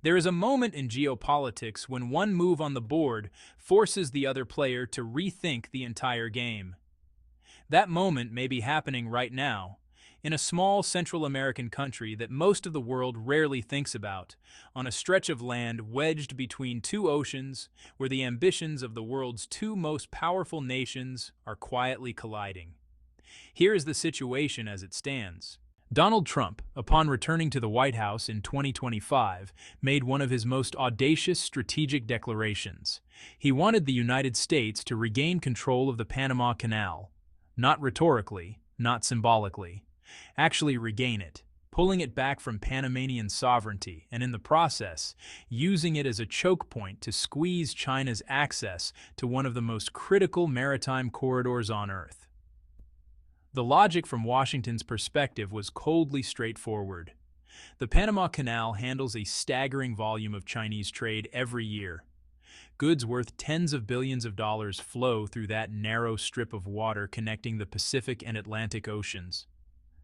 There is a moment in geopolitics when one move on the board forces the other player to rethink the entire game. That moment may be happening right now, in a small Central American country that most of the world rarely thinks about, on a stretch of land wedged between two oceans where the ambitions of the world's two most powerful nations are quietly colliding. Here is the situation as it stands. Donald Trump, upon returning to the White House in 2025, made one of his most audacious strategic declarations. He wanted the United States to regain control of the Panama Canal. Not rhetorically, not symbolically. Actually regain it, pulling it back from Panamanian sovereignty and in the process, using it as a choke point to squeeze China's access to one of the most critical maritime corridors on Earth. The logic from Washington's perspective was coldly straightforward. The Panama Canal handles a staggering volume of Chinese trade every year. Goods worth tens of billions of dollars flow through that narrow strip of water connecting the Pacific and Atlantic Oceans.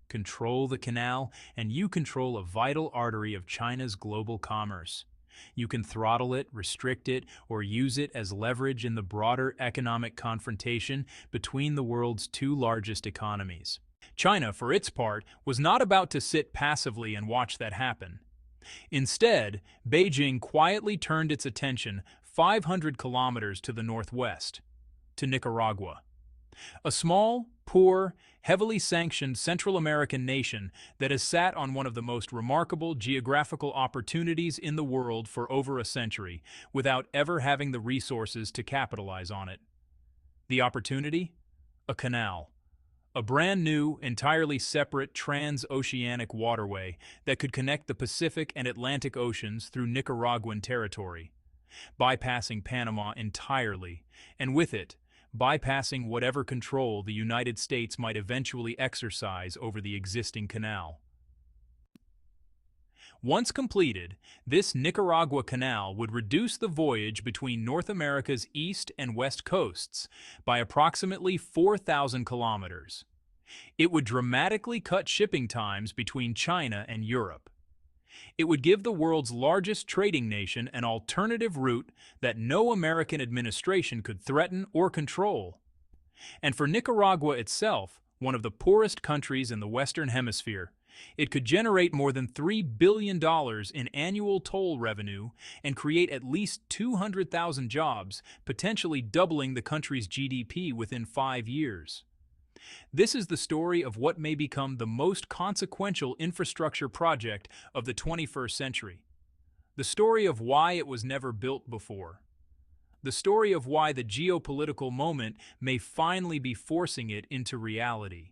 Control the canal, and you control a vital artery of China's global commerce. You can throttle it, restrict it, or use it as leverage in the broader economic confrontation between the world's two largest economies. China, for its part, was not about to sit passively and watch that happen. Instead, Beijing quietly turned its attention 500 kilometers to the northwest, to Nicaragua. A small, poor, heavily sanctioned Central American nation that has sat on one of the most remarkable geographical opportunities in the world for over a century without ever having the resources to capitalize on it. The opportunity? A canal. A brand new, entirely separate transoceanic waterway that could connect the Pacific and Atlantic Oceans through Nicaraguan territory, bypassing Panama entirely, and with it, bypassing whatever control the United States might eventually exercise over the existing canal. Once completed, this Nicaragua Canal would reduce the voyage between North America's east and west coasts by approximately 4,000 kilometers. It would dramatically cut shipping times between China and Europe. It would give the world's largest trading nation an alternative route that no American administration could threaten or control. And for Nicaragua itself, one of the poorest countries in the Western Hemisphere, it could generate more than $3 billion in annual toll revenue and create at least 200,000 jobs, potentially doubling the country's GDP within 5 years. This is the story of what may become the most consequential infrastructure project of the 21st century. The story of why it was never built before. The story of why the geopolitical moment may finally be forcing it into reality.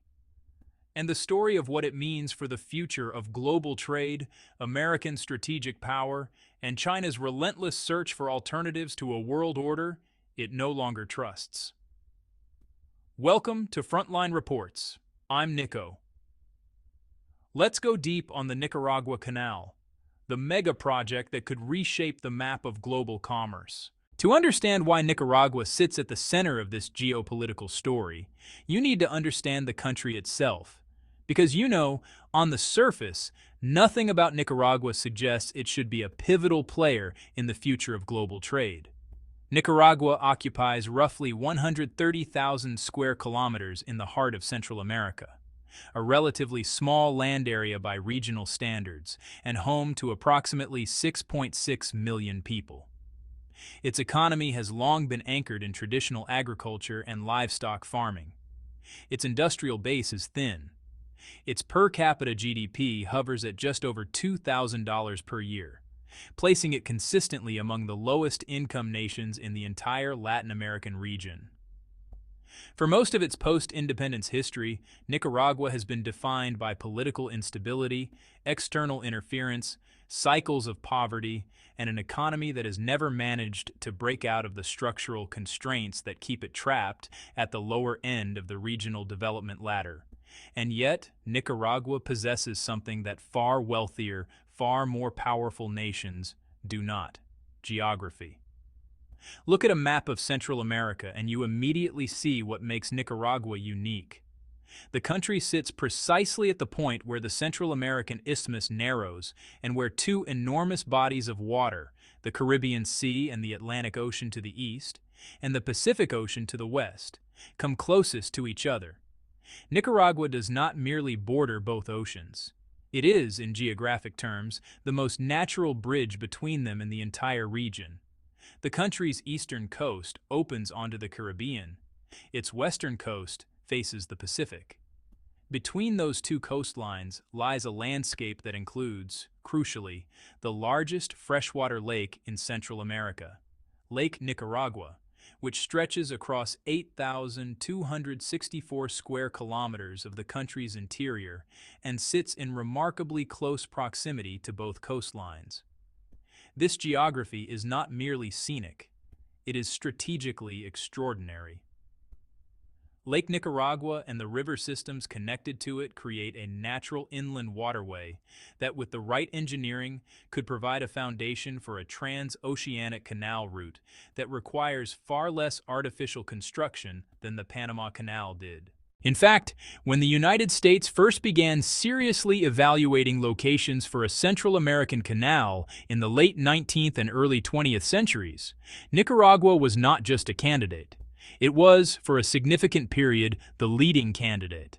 And the story of what it means for the future of global trade, American strategic power, and China's relentless search for alternatives to a world order it no longer trusts. Welcome to Frontline Reports. I'm Nico. Let's go deep on the Nicaragua Canal, the mega project that could reshape the map of global commerce. To understand why Nicaragua sits at the center of this geopolitical story, you need to understand the country itself. Because on the surface, nothing about Nicaragua suggests it should be a pivotal player in the future of global trade. Nicaragua occupies roughly 130,000 square kilometers in the heart of Central America, a relatively small land area by regional standards, and home to approximately 6.6 million people. Its economy has long been anchored in traditional agriculture and livestock farming. Its industrial base is thin. Its per capita GDP hovers at just over $2,000 per year, placing it consistently among the lowest income nations in the entire Latin American region. For most of its post-independence history, Nicaragua has been defined by political instability, external interference, cycles of poverty, and an economy that has never managed to break out of the structural constraints that keep it trapped at the lower end of the regional development ladder. And yet, Nicaragua possesses something that far wealthier, far more powerful nations do not: geography. Look at a map of Central America and you immediately see what makes Nicaragua unique. The country sits precisely at the point where the Central American Isthmus narrows and where two enormous bodies of water, the Caribbean Sea and the Atlantic Ocean to the east, and the Pacific Ocean to the west, come closest to each other. Nicaragua does not merely border both oceans. It is, in geographic terms, the most natural bridge between them in the entire region. The country's eastern coast opens onto the Caribbean. Its western coast faces the Pacific. Between those two coastlines lies a landscape that includes, crucially, the largest freshwater lake in Central America, Lake Nicaragua, which stretches across 8,264 square kilometers of the country's interior and sits in remarkably close proximity to both coastlines. This geography is not merely scenic, it is strategically extraordinary. Lake Nicaragua and the river systems connected to it create a natural inland waterway that, with the right engineering, could provide a foundation for a transoceanic canal route that requires far less artificial construction than the Panama Canal did. In fact, when the United States first began seriously evaluating locations for a Central American canal in the late 19th and early 20th centuries, Nicaragua was not just a candidate. It was, for a significant period, the leading candidate.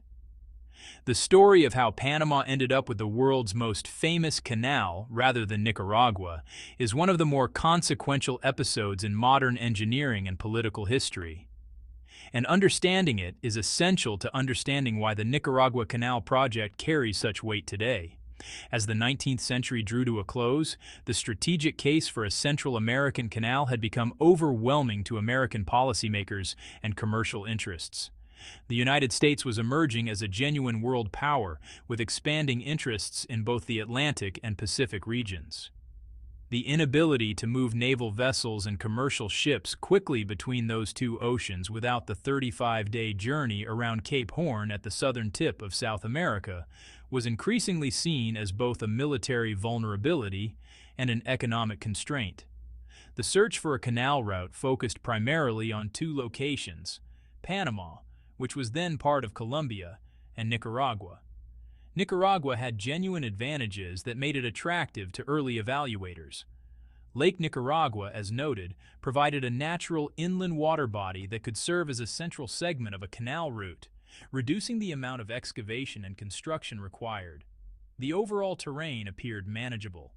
The story of how Panama ended up with the world's most famous canal, rather than Nicaragua, is one of the more consequential episodes in modern engineering and political history. And understanding it is essential to understanding why the Nicaragua Canal project carries such weight today. As the 19th century drew to a close, the strategic case for a Central American canal had become overwhelming to American policymakers and commercial interests. The United States was emerging as a genuine world power, with expanding interests in both the Atlantic and Pacific regions. The inability to move naval vessels and commercial ships quickly between those two oceans without the 35-day journey around Cape Horn at the southern tip of South America was increasingly seen as both a military vulnerability and an economic constraint. The search for a canal route focused primarily on two locations: Panama, which was then part of Colombia, and Nicaragua. Nicaragua had genuine advantages that made it attractive to early evaluators. Lake Nicaragua, as noted, provided a natural inland water body that could serve as a central segment of a canal route, reducing the amount of excavation and construction required. The overall terrain appeared manageable,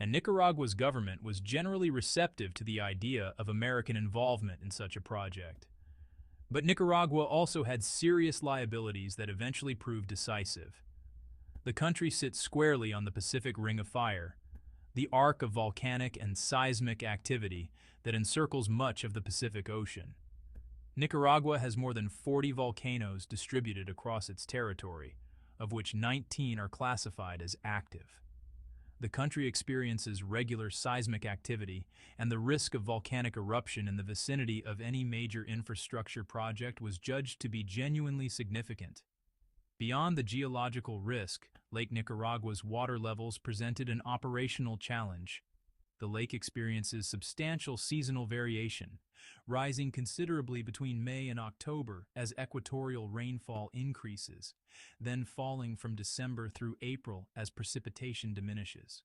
and Nicaragua's government was generally receptive to the idea of American involvement in such a project. But Nicaragua also had serious liabilities that eventually proved decisive. The country sits squarely on the Pacific Ring of Fire, the arc of volcanic and seismic activity that encircles much of the Pacific Ocean. Nicaragua has more than 40 volcanoes distributed across its territory, of which 19 are classified as active. The country experiences regular seismic activity, and the risk of volcanic eruption in the vicinity of any major infrastructure project was judged to be genuinely significant. Beyond the geological risk, Lake Nicaragua's water levels presented an operational challenge. The lake experiences substantial seasonal variation, rising considerably between May and October as equatorial rainfall increases, then falling from December through April as precipitation diminishes.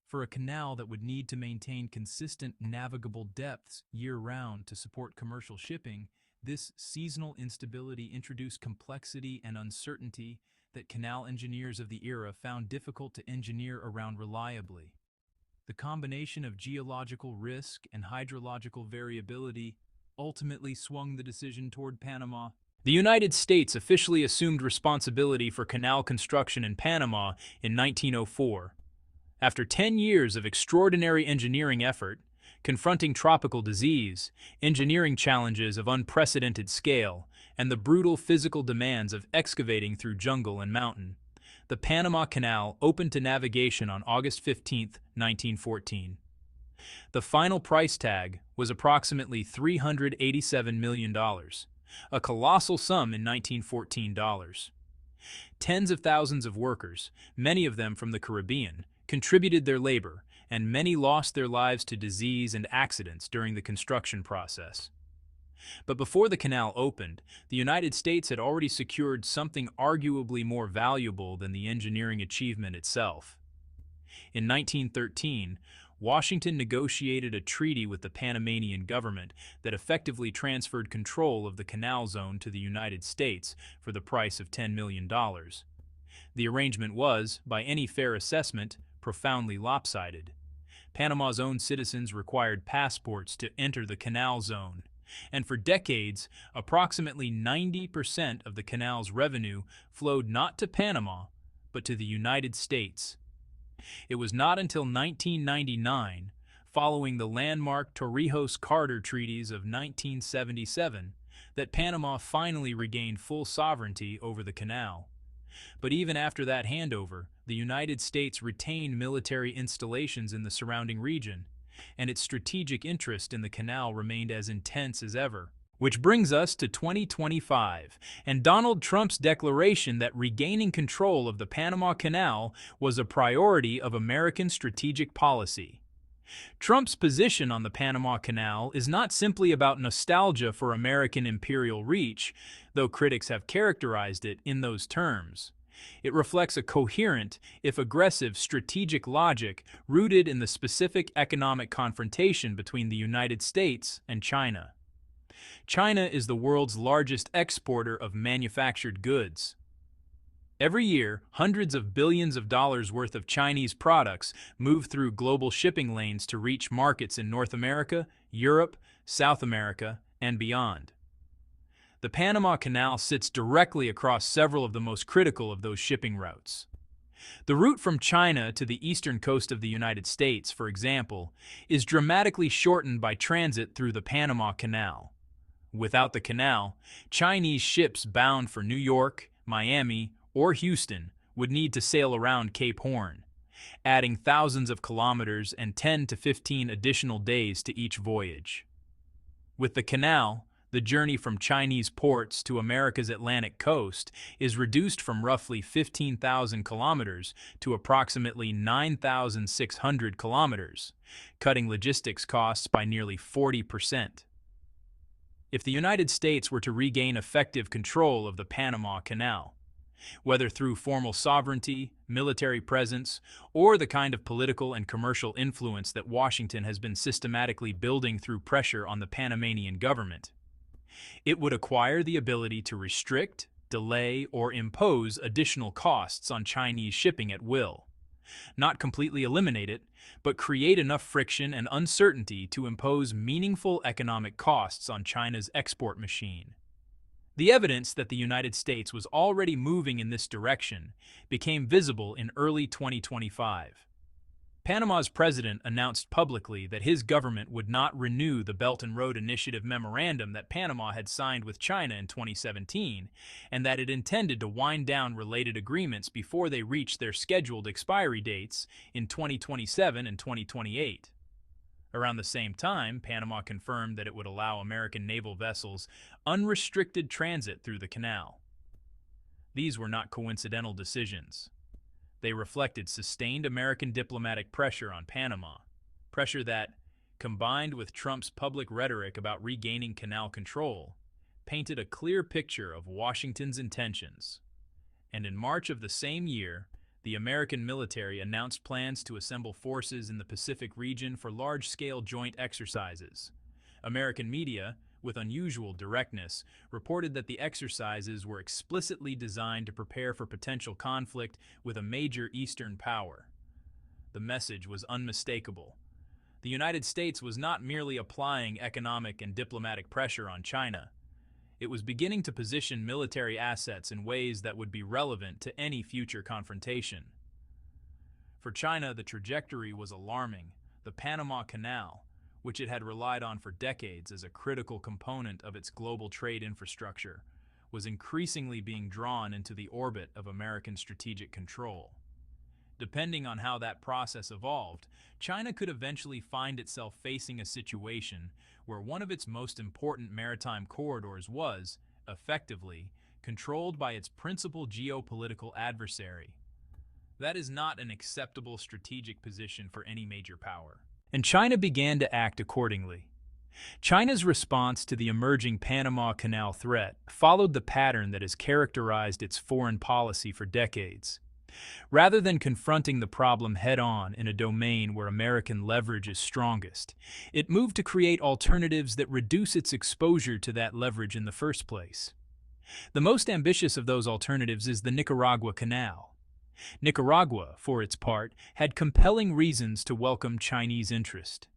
For a canal that would need to maintain consistent navigable depths year-round to support commercial shipping, this seasonal instability introduced complexity and uncertainty that canal engineers of the era found difficult to engineer around reliably. The combination of geological risk and hydrological variability ultimately swung the decision toward Panama. The United States officially assumed responsibility for canal construction in Panama in 1904. After 10 years of extraordinary engineering effort, confronting tropical disease, engineering challenges of unprecedented scale, and the brutal physical demands of excavating through jungle and mountain, the Panama Canal opened to navigation on August 15, 1914. The final price tag was approximately $387 million, a colossal sum in 1914 dollars. Tens of thousands of workers, many of them from the Caribbean, contributed their labor, and many lost their lives to disease and accidents during the construction process. But before the canal opened, the United States had already secured something arguably more valuable than the engineering achievement itself. In 1913, Washington negotiated a treaty with the Panamanian government that effectively transferred control of the canal zone to the United States for the price of $10 million. The arrangement was, by any fair assessment, profoundly lopsided. Panama's own citizens required passports to enter the canal zone, and for decades, approximately 90% of the canal's revenue flowed not to Panama, but to the United States. It was not until 1999, following the landmark Torrijos-Carter treaties of 1977, that Panama finally regained full sovereignty over the canal. But even after that handover, the United States retained military installations in the surrounding region, and its strategic interest in the canal remained as intense as ever. Which brings us to 2025, and Donald Trump's declaration that regaining control of the Panama Canal was a priority of American strategic policy. Trump's position on the Panama Canal is not simply about nostalgia for American imperial reach, though critics have characterized it in those terms. It reflects a coherent, if aggressive, strategic logic rooted in the specific economic confrontation between the United States and China. China is the world's largest exporter of manufactured goods. Every year, hundreds of billions of dollars worth of Chinese products move through global shipping lanes to reach markets in North America, Europe, South America, and beyond. The Panama Canal sits directly across several of the most critical of those shipping routes. The route from China to the eastern coast of the United States, for example, is dramatically shortened by transit through the Panama Canal. Without the canal, Chinese ships bound for New York, Miami, or Houston would need to sail around Cape Horn, adding thousands of kilometers and 10 to 15 additional days to each voyage. With the canal, the journey from Chinese ports to America's Atlantic coast is reduced from roughly 15,000 kilometers to approximately 9,600 kilometers, cutting logistics costs by nearly 40%. If the United States were to regain effective control of the Panama Canal, whether through formal sovereignty, military presence, or the kind of political and commercial influence that Washington has been systematically building through pressure on the Panamanian government, it would acquire the ability to restrict, delay, or impose additional costs on Chinese shipping at will. Not completely eliminate it, but create enough friction and uncertainty to impose meaningful economic costs on China's export machine. The evidence that the United States was already moving in this direction became visible in early 2025. Panama's president announced publicly that his government would not renew the Belt and Road Initiative memorandum that Panama had signed with China in 2017, and that it intended to wind down related agreements before they reached their scheduled expiry dates in 2027 and 2028. Around the same time, Panama confirmed that it would allow American naval vessels unrestricted transit through the canal. These were not coincidental decisions. They reflected sustained American diplomatic pressure on Panama, pressure that, combined with Trump's public rhetoric about regaining canal control, painted a clear picture of Washington's intentions. And in March of the same year, the American military announced plans to assemble forces in the Pacific region for large-scale joint exercises. American media, with unusual directness, reported that the exercises were explicitly designed to prepare for potential conflict with a major Eastern power. The message was unmistakable. The United States was not merely applying economic and diplomatic pressure on China. It was beginning to position military assets in ways that would be relevant to any future confrontation. For China, the trajectory was alarming. The Panama Canal, which it had relied on for decades as a critical component of its global trade infrastructure, was increasingly being drawn into the orbit of American strategic control. Depending on how that process evolved, China could eventually find itself facing a situation where one of its most important maritime corridors was, effectively, controlled by its principal geopolitical adversary. That is not an acceptable strategic position for any major power. And China began to act accordingly. China's response to the emerging Panama Canal threat followed the pattern that has characterized its foreign policy for decades. Rather than confronting the problem head-on in a domain where American leverage is strongest, it moved to create alternatives that reduce its exposure to that leverage in the first place. The most ambitious of those alternatives is the Nicaragua Canal. Nicaragua, for its part, had compelling reasons to welcome Chinese interest.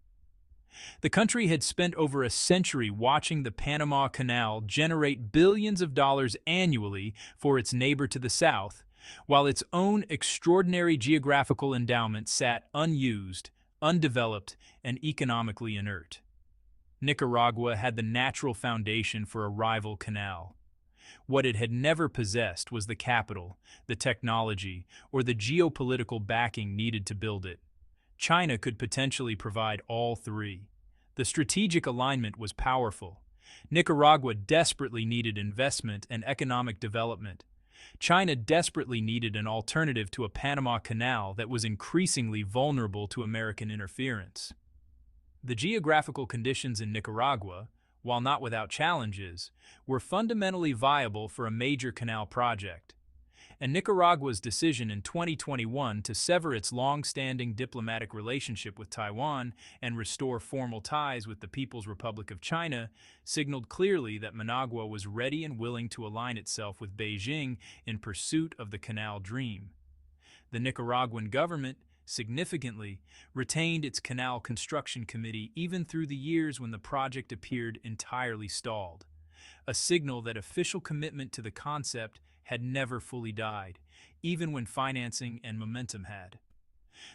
The country had spent over a century watching the Panama Canal generate billions of dollars annually for its neighbor to the south, while its own extraordinary geographical endowment sat unused, undeveloped, and economically inert. Nicaragua had the natural foundation for a rival canal. What it had never possessed was the capital, the technology, or the geopolitical backing needed to build it. China could potentially provide all three. The strategic alignment was powerful. Nicaragua desperately needed investment and economic development. China desperately needed an alternative to a Panama Canal that was increasingly vulnerable to American interference. The geographical conditions in Nicaragua, while not without challenges, were fundamentally viable for a major canal project. And Nicaragua's decision in 2021 to sever its long-standing diplomatic relationship with Taiwan and restore formal ties with the People's Republic of China signaled clearly that Managua was ready and willing to align itself with Beijing in pursuit of the canal dream. The Nicaraguan government, significantly, retained its canal construction committee even through the years when the project appeared entirely stalled, a signal that official commitment to the concept had never fully died, even when financing and momentum had.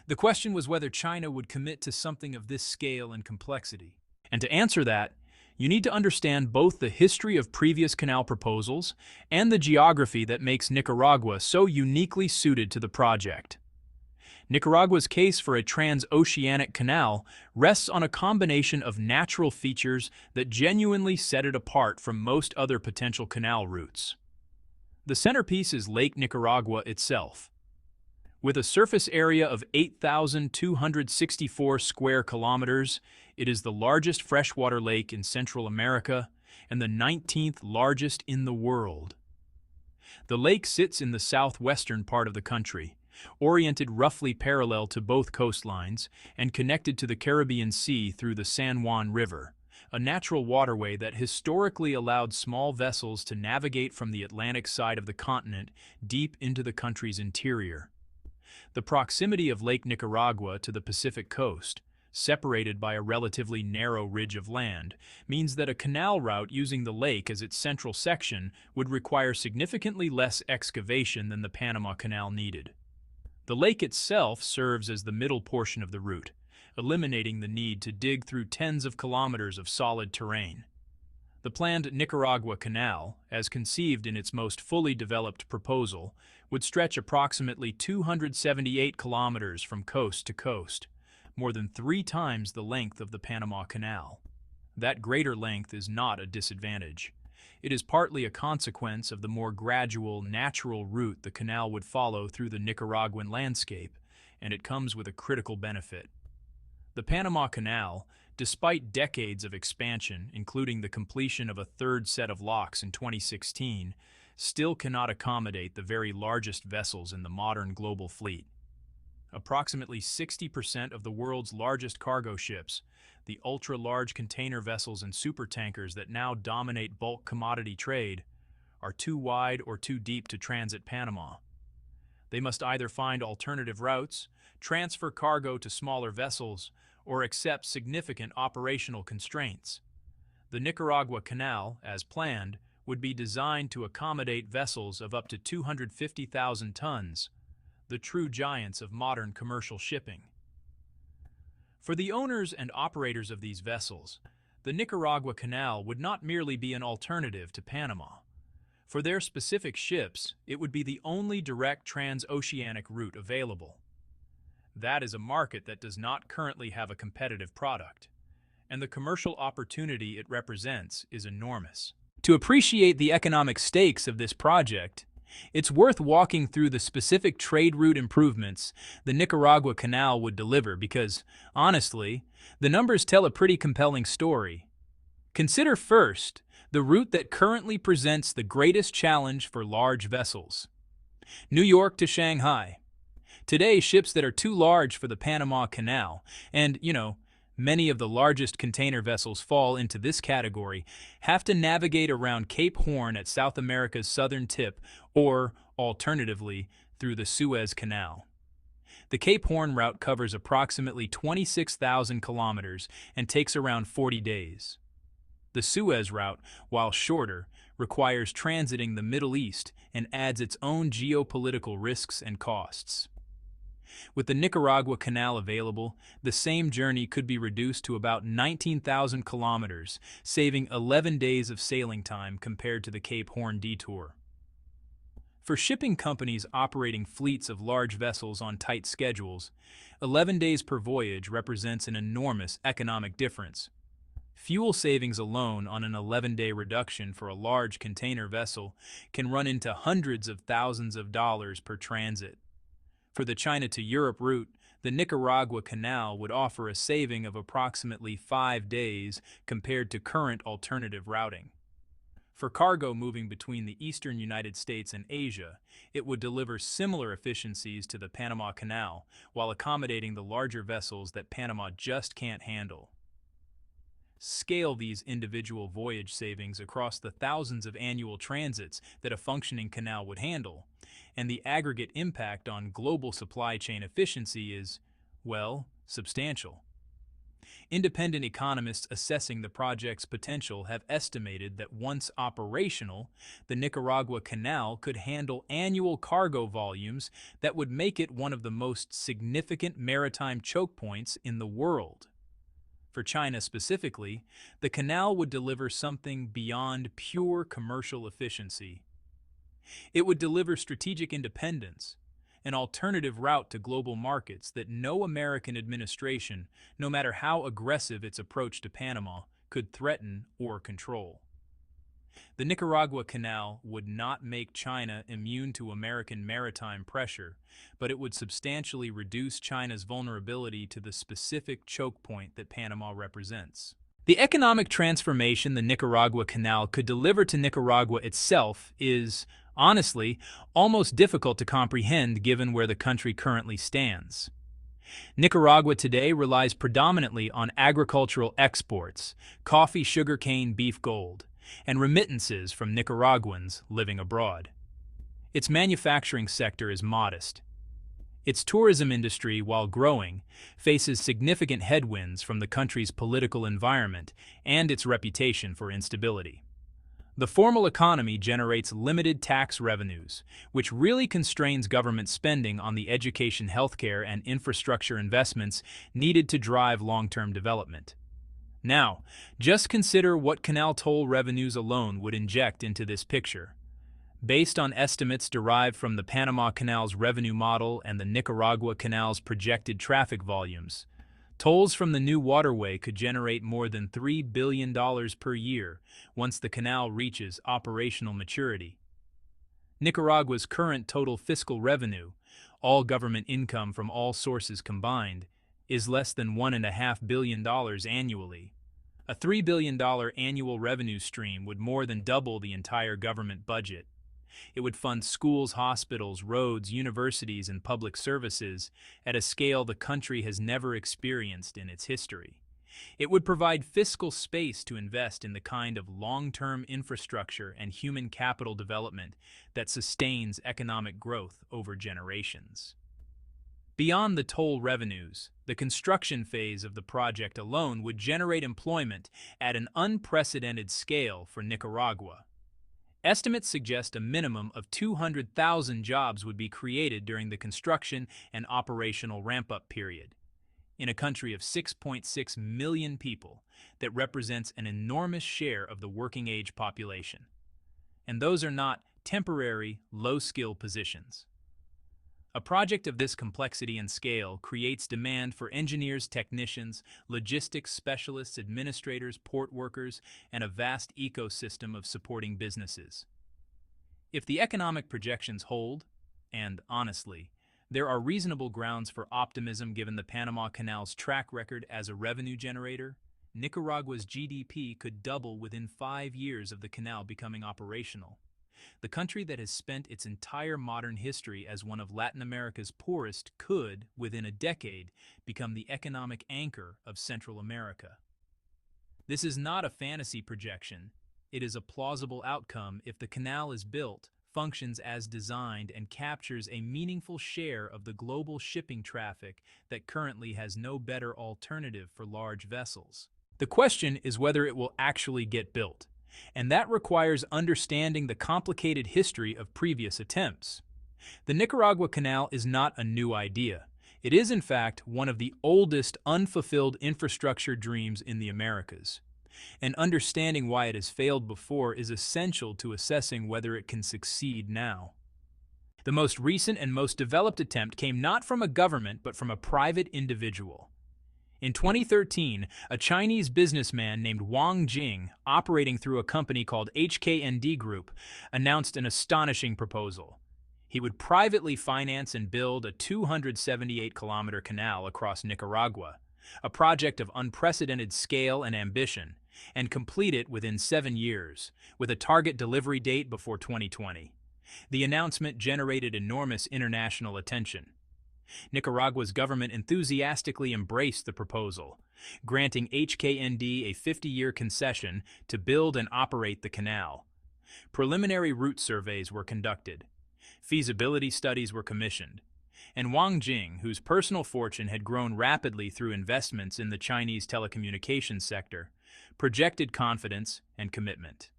The question was whether China would commit to something of this scale and complexity. And to answer that, you need to understand both the history of previous canal proposals and the geography that makes Nicaragua so uniquely suited to the project. Nicaragua's case for a transoceanic canal rests on a combination of natural features that genuinely set it apart from most other potential canal routes. The centerpiece is Lake Nicaragua itself. With a surface area of 8,264 square kilometers, it is the largest freshwater lake in Central America and the 19th largest in the world. The lake sits in the southwestern part of the country, oriented roughly parallel to both coastlines and connected to the Caribbean Sea through the San Juan River, a natural waterway that historically allowed small vessels to navigate from the Atlantic side of the continent deep into the country's interior. The proximity of Lake Nicaragua to the Pacific coast, separated by a relatively narrow ridge of land, means that a canal route using the lake as its central section would require significantly less excavation than the Panama Canal needed. The lake itself serves as the middle portion of the route, eliminating the need to dig through tens of kilometers of solid terrain. The planned Nicaragua Canal, as conceived in its most fully developed proposal, would stretch approximately 278 kilometers from coast to coast, more than 3 times the length of the Panama Canal. That greater length is not a disadvantage. It is partly a consequence of the more gradual, natural route the canal would follow through the Nicaraguan landscape, and it comes with a critical benefit. The Panama Canal, despite decades of expansion, including the completion of a third set of locks in 2016, still cannot accommodate the very largest vessels in the modern global fleet. Approximately 60% of the world's largest cargo ships, the ultra-large container vessels and supertankers that now dominate bulk commodity trade, are too wide or too deep to transit Panama. They must either find alternative routes, transfer cargo to smaller vessels, or accept significant operational constraints. The Nicaragua Canal, as planned, would be designed to accommodate vessels of up to 250,000 tons, the true giants of modern commercial shipping. For the owners and operators of these vessels, the Nicaragua Canal would not merely be an alternative to Panama. For their specific ships, it would be the only direct transoceanic route available. That is a market that does not currently have a competitive product, and the commercial opportunity it represents is enormous. To appreciate the economic stakes of this project, it's worth walking through the specific trade route improvements the Nicaragua Canal would deliver because, honestly, the numbers tell a pretty compelling story. Consider first the route that currently presents the greatest challenge for large vessels. New York to Shanghai. Today, ships that are too large for the Panama Canal, and, many of the largest container vessels fall into this category, have to navigate around Cape Horn at South America's southern tip, or, alternatively, through the Suez Canal. The Cape Horn route covers approximately 26,000 kilometers and takes around 40 days. The Suez route, while shorter, requires transiting the Middle East and adds its own geopolitical risks and costs. With the Nicaragua Canal available, the same journey could be reduced to about 19,000 kilometers, saving 11 days of sailing time compared to the Cape Horn detour. For shipping companies operating fleets of large vessels on tight schedules, 11 days per voyage represents an enormous economic difference. Fuel savings alone on an 11-day reduction for a large container vessel can run into hundreds of thousands of dollars per transit. For the China to Europe route, the Nicaragua Canal would offer a saving of approximately 5 days compared to current alternative routing. For cargo moving between the eastern United States and Asia, it would deliver similar efficiencies to the Panama Canal while accommodating the larger vessels that Panama just can't handle. Scale these individual voyage savings across the thousands of annual transits that a functioning canal would handle, and the aggregate impact on global supply chain efficiency is, well, substantial. Independent economists assessing the project's potential have estimated that once operational, the Nicaragua Canal could handle annual cargo volumes that would make it one of the most significant maritime choke points in the world. For China specifically, the canal would deliver something beyond pure commercial efficiency. It would deliver strategic independence, an alternative route to global markets that no American administration, no matter how aggressive its approach to Panama, could threaten or control. The Nicaragua Canal would not make China immune to American maritime pressure, but it would substantially reduce China's vulnerability to the specific choke point that Panama represents. The economic transformation the Nicaragua Canal could deliver to Nicaragua itself is, honestly, almost difficult to comprehend given where the country currently stands. Nicaragua today relies predominantly on agricultural exports, coffee, sugarcane, beef, gold, and remittances from Nicaraguans living abroad. Its manufacturing sector is modest. Its tourism industry, while growing, faces significant headwinds from the country's political environment and its reputation for instability. The formal economy generates limited tax revenues, which really constrains government spending on the education, healthcare, and infrastructure investments needed to drive long-term development. Now, just consider what canal toll revenues alone would inject into this picture. Based on estimates derived from the Panama Canal's revenue model and the Nicaragua Canal's projected traffic volumes, tolls from the new waterway could generate more than $3 billion per year once the canal reaches operational maturity. Nicaragua's current total fiscal revenue, all government income from all sources combined, is less than $1.5 billion annually. A $3 billion annual revenue stream would more than double the entire government budget. It would fund schools, hospitals, roads, universities, and public services at a scale the country has never experienced in its history. It would provide fiscal space to invest in the kind of long-term infrastructure and human capital development that sustains economic growth over generations. Beyond the toll revenues, the construction phase of the project alone would generate employment at an unprecedented scale for Nicaragua. Estimates suggest a minimum of 200,000 jobs would be created during the construction and operational ramp-up period. In a country of 6.6 million people, that represents an enormous share of the working-age population. And those are not temporary, low-skill positions. A project of this complexity and scale creates demand for engineers, technicians, logistics specialists, administrators, port workers, and a vast ecosystem of supporting businesses. If the economic projections hold, and honestly, there are reasonable grounds for optimism given the Panama Canal's track record as a revenue generator, Nicaragua's GDP could double within 5 years of the canal becoming operational. The country that has spent its entire modern history as one of Latin America's poorest could, within a decade, become the economic anchor of Central America. This is not a fantasy projection. It is a plausible outcome if the canal is built, functions as designed, and captures a meaningful share of the global shipping traffic that currently has no better alternative for large vessels. The question is whether it will actually get built, and that requires understanding the complicated history of previous attempts. The Nicaragua Canal is not a new idea. It is, in fact, one of the oldest unfulfilled infrastructure dreams in the Americas. And understanding why it has failed before is essential to assessing whether it can succeed now. The most recent and most developed attempt came not from a government but from a private individual. In 2013, a Chinese businessman named Wang Jing, operating through a company called HKND Group, announced an astonishing proposal. He would privately finance and build a 278-kilometer canal across Nicaragua, a project of unprecedented scale and ambition, and complete it within 7 years, with a target delivery date before 2020. The announcement generated enormous international attention. Nicaragua's government enthusiastically embraced the proposal, granting HKND a 50-year concession to build and operate the canal. Preliminary route surveys were conducted. Feasibility studies were commissioned. And Wang Jing, whose personal fortune had grown rapidly through investments in the Chinese telecommunications sector, projected confidence and commitment.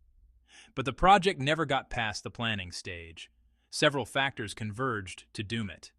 But the project never got past the planning stage. Several factors converged to doom it.